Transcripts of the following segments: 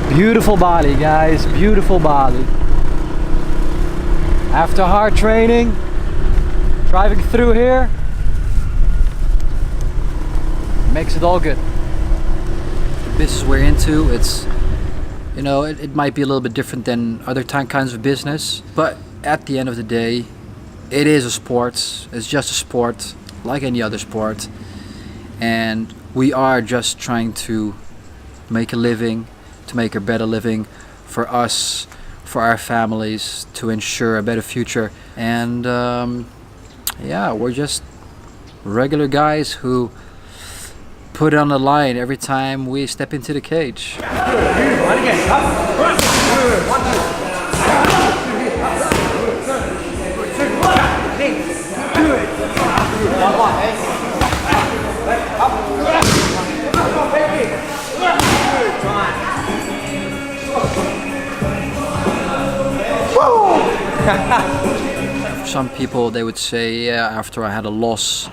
Beautiful Bali, guys, beautiful Bali. After hard training, driving through here makes it all good. The business we're into, it's, you know, it might be a little bit different than other kinds of business, but at the end of the day, it is a sport. It's just a sport like any other sport, and we are just trying to make a living, to make a better living for us, for our families, to ensure a better future. And yeah, we're just regular guys who put it on the line every time we step into the cage. Some people, they would say, yeah, after I had a loss,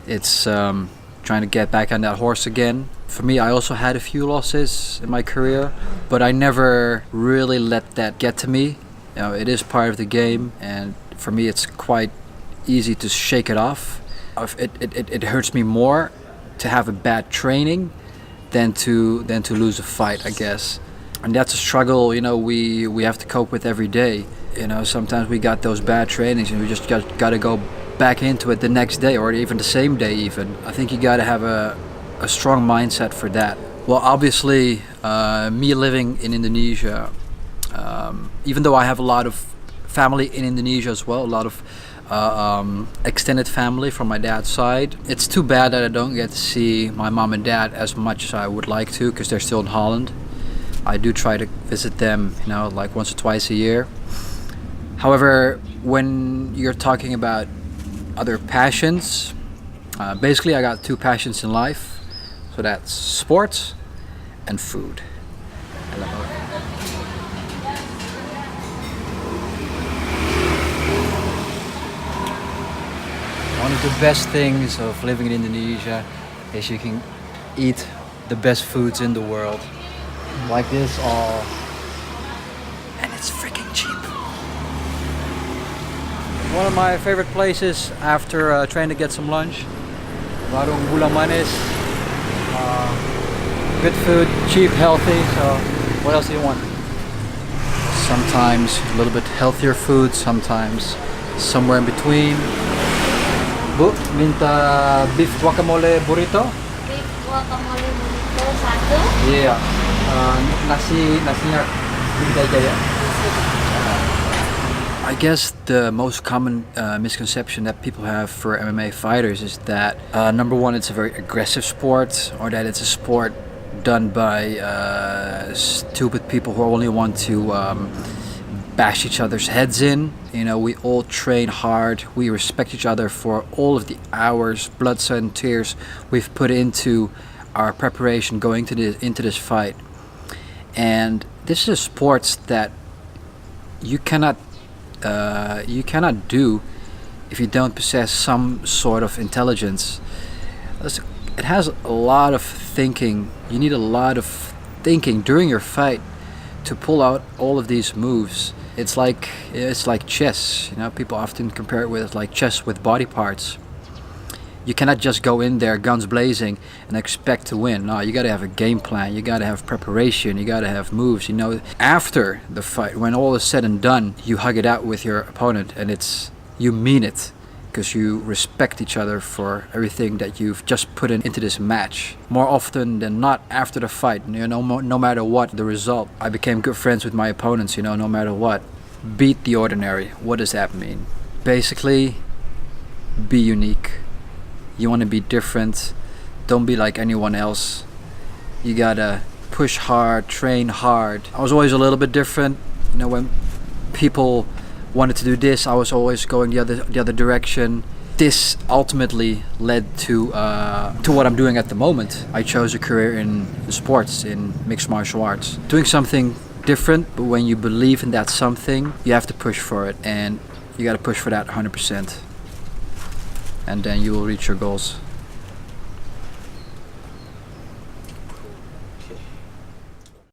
it's trying to get back on that horse again. For me, I also had a few losses in my career, but I never really let that get to me. You know, it is part of the game, and for me, it's quite easy to shake it off. It hurts me more to have a bad training than to lose a fight, I guess. And that's a struggle, you know, we have to cope with every day. You know, sometimes we got those bad trainings and we just got to go back into it the next day or even the same day even. I think you got to have a strong mindset for that. Well, obviously, me living in Indonesia, even though I have a lot of family in Indonesia as well, a lot of extended family from my dad's side. It's too bad that I don't get to see my mom and dad as much as I would like to, because they're still in Holland. I do try to visit them, you know, like once or twice a year. However, when you're talking about other passions, basically I got two passions in life. So that's sports and food. I love both. One of the best things of living in Indonesia is you can eat the best foods in the world. Like this, all. And it's freaking cheap. One of my favorite places after trying to get some lunch. Warung Bulang Manis. Good food, cheap, healthy. So what else do you want? Sometimes a little bit healthier food, sometimes somewhere in between. Bu, minta beef guacamole burrito? Beef guacamole burrito satu. Yeah. Nasinya beda aja ya. I guess the most common misconception that people have for MMA fighters is that number one, it's a very aggressive sport, or that it's a sport done by stupid people who only want to bash each other's heads in. You know, we all train hard. We respect each other for all of the hours, blood, sweat, and tears we've put into our preparation going into this fight. And this is a sport that you cannot do if you don't possess some sort of intelligence. It has a lot of thinking. You need a lot of thinking during your fight to pull out all of these moves. It's like chess. You know, people often compare it with like chess with body parts. You cannot just go in there guns blazing and expect to win. No, you got to have a game plan. You got to have preparation. You got to have moves. You know, after the fight, when all is said and done, you hug it out with your opponent, and you mean it, because you respect each other for everything that you've just put into this match. More often than not, after the fight, you know, no matter what the result, I became good friends with my opponents. You know, no matter what. Beat the ordinary. What does that mean? Basically, be unique. You want to be different. Don't be like anyone else. You gotta push hard, train hard. I was always a little bit different. You know, when people wanted to do this, I was always going the other direction. This ultimately led to what I'm doing at the moment. I chose a career in sports, in mixed martial arts. Doing something different, but when you believe in that something, you have to push for it, and you gotta push for that 100%. And then you will reach your goals.